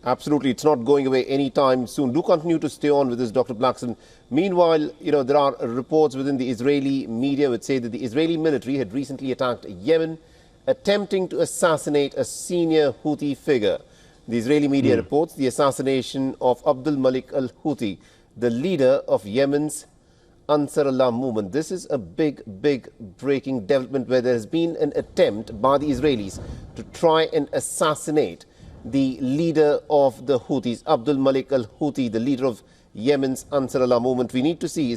Absolutely. It's not going away anytime soon. Do continue to stay on with this, Dr. Blackson. Meanwhile, there are reports within the Israeli media which say that the Israeli military had recently attacked Yemen, attempting to assassinate a senior Houthi figure. The Israeli media reports the assassination of Abdul Malik al-Houthi, the leader of Yemen's Ansar Allah movement. This is a big breaking development where there has been an attempt by the Israelis to try and assassinate the leader of the Houthis, Abdul Malik al-Houthi, the leader of Yemen's Ansar Allah movement. We need to see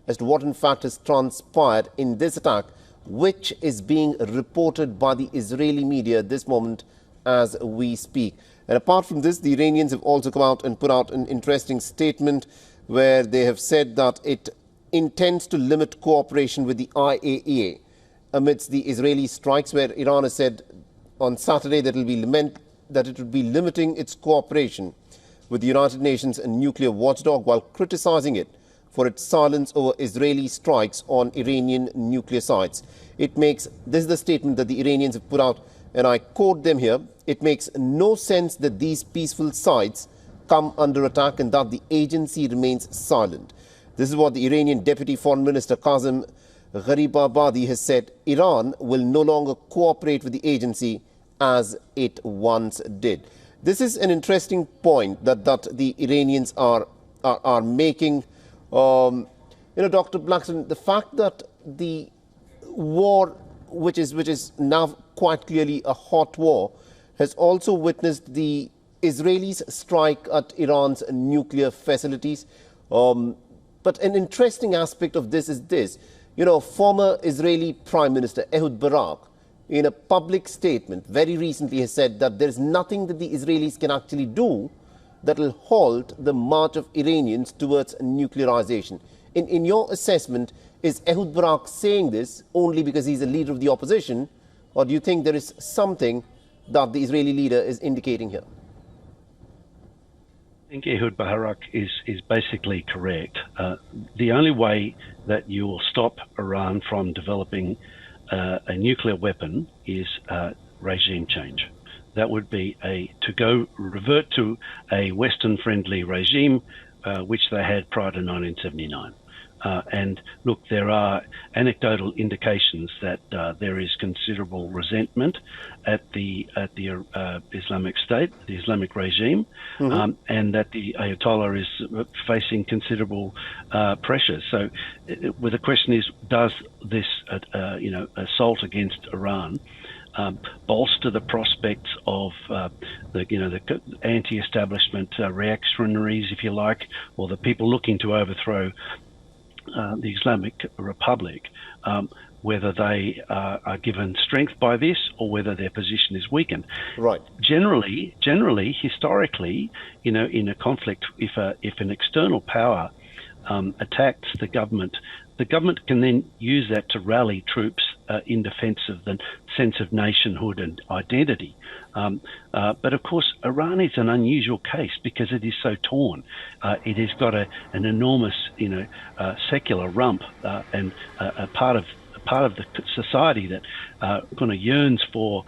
as to what in fact has transpired in this attack, which is being reported by the Israeli media at this moment as we speak. And apart from this, the Iranians have also come out and put out an interesting statement where they have said that it intends to limit cooperation with the IAEA amidst the Israeli strikes, where Iran has said on Saturday that it will be limiting its cooperation with the United Nations and nuclear watchdog, while criticizing it for its silence over Israeli strikes on Iranian nuclear sites. This is the statement that the Iranians have put out, and I quote them here: "It makes no sense that these peaceful sites come under attack and that the agency remains silent." This is what the Iranian Deputy Foreign Minister Qasem Gharibabadi has said. Iran will no longer cooperate with the agency as it once did. This is an interesting point that the Iranians are making. Dr. Blackson, the fact that the war, which is now quite clearly a hot war, has also witnessed the Israelis strike at Iran's nuclear facilities. But an interesting aspect of this is this. Former Israeli Prime Minister Ehud Barak, in a public statement very recently, has said that there is nothing that the Israelis can actually do that will halt the march of Iranians towards nuclearization. In your assessment, is Ehud Barak saying this only because he's a leader of the opposition, or do you think there is something that the Israeli leader is indicating here? I think Ehud Barak is basically correct. The only way that you will stop Iran from developing a nuclear weapon is regime change. That would be to revert to a Western-friendly regime, which they had prior to 1979. And look, there are anecdotal indications that there is considerable resentment at the Islamic State, the Islamic regime, and that the Ayatollah is facing considerable pressure. So, the question is, does this assault against Iran bolster the prospects of the anti-establishment reactionaries, if you like, or the people looking to overthrow the Islamic Republic, whether they are given strength by this or whether their position is weakened. Right. Generally, historically, in a conflict, if an external power attacks the government can then use that to rally troops in defense of the sense of nationhood and identity. But of course, Iran is an unusual case because it is so torn. It has got an enormous, secular rump and a part of the society that kind of yearns for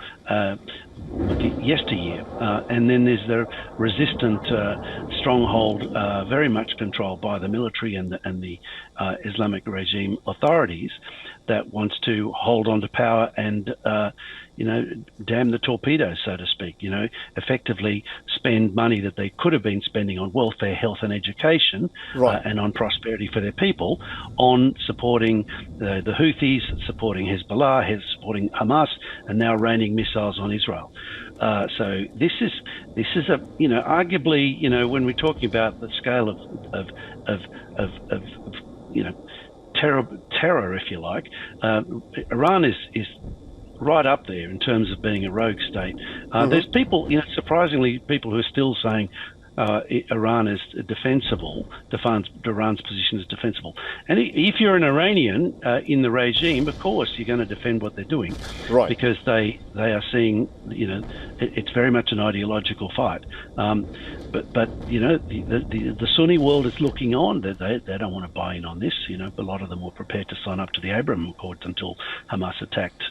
yesteryear, and then there's the resistant stronghold, very much controlled by the military and the Islamic regime authorities, that wants to hold on to power and damn the torpedoes, so to speak. Effectively spend money that they could have been spending on welfare, health, and education, right, and on prosperity for their people, on supporting the Houthis, supporting Hezbollah, supporting Hamas, and now raining missiles on Israel. So this is a arguably when we're talking about the scale of terror, if you like, Iran is right up there in terms of being a rogue state. There's people, surprisingly, people who are still saying Iran is defensible, Iran's position is defensible. And if you're an Iranian in the regime, of course, you're going to defend what they're doing, right? Because they are seeing, it's very much an ideological fight. But the Sunni world is looking on. They don't want to buy in on this. A lot of them were prepared to sign up to the Abraham Accords until Hamas attacked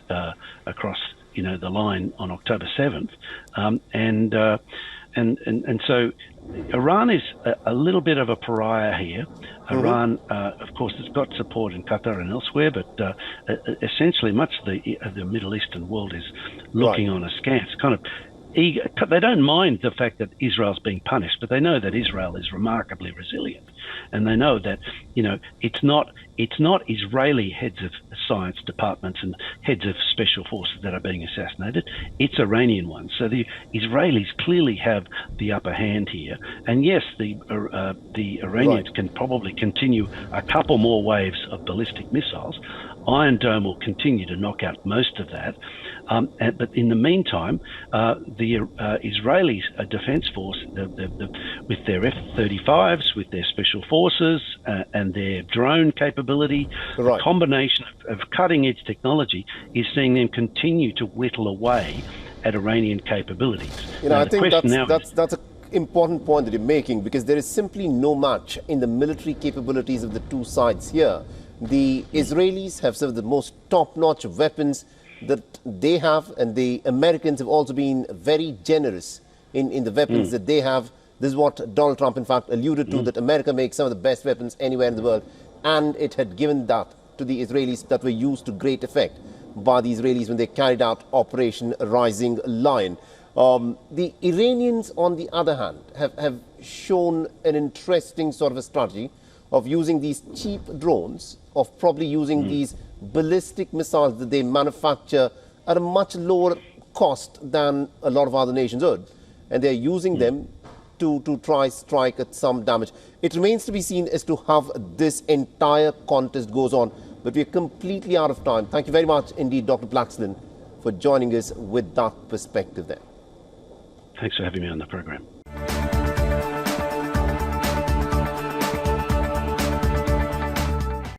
across the line on October 7th, And so Iran is a little bit of a pariah here. Iran, of course, has got support in Qatar and elsewhere, but essentially much of the Middle Eastern world is looking on askance, kind of eager. They don't mind the fact that Israel's being punished, but they know that Israel is remarkably resilient, and they know that it's not Israeli heads of science departments and heads of special forces that are being assassinated. It's Iranian ones. So the Israelis clearly have the upper hand here, and yes, the Iranians can probably continue a couple more waves of ballistic missiles. Iron Dome will continue to knock out most of that. But in the meantime, the Israeli Defense Force, with their F-35s, with their special forces and their drone capability, the combination of cutting-edge technology is seeing them continue to whittle away at Iranian capabilities. I think that's an important point that you're making, because there is simply no match in the military capabilities of the two sides here. The Israelis have some of the most top-notch weapons that they have, and the Americans have also been very generous in the weapons that they have. This is what Donald Trump, in fact, alluded to, that America makes some of the best weapons anywhere in the world, and it had given that to the Israelis that were used to great effect by the Israelis when they carried out Operation Rising Lion. The Iranians, on the other hand, have shown an interesting sort of a strategy of using these cheap drones, of probably using these ballistic missiles that they manufacture at a much lower cost than a lot of other nations would. And they're using them to try strike at some damage. It remains to be seen as to how this entire contest goes on. But we're completely out of time. Thank you very much indeed, Dr. Blaxland, for joining us with that perspective there. Thanks for having me on the program.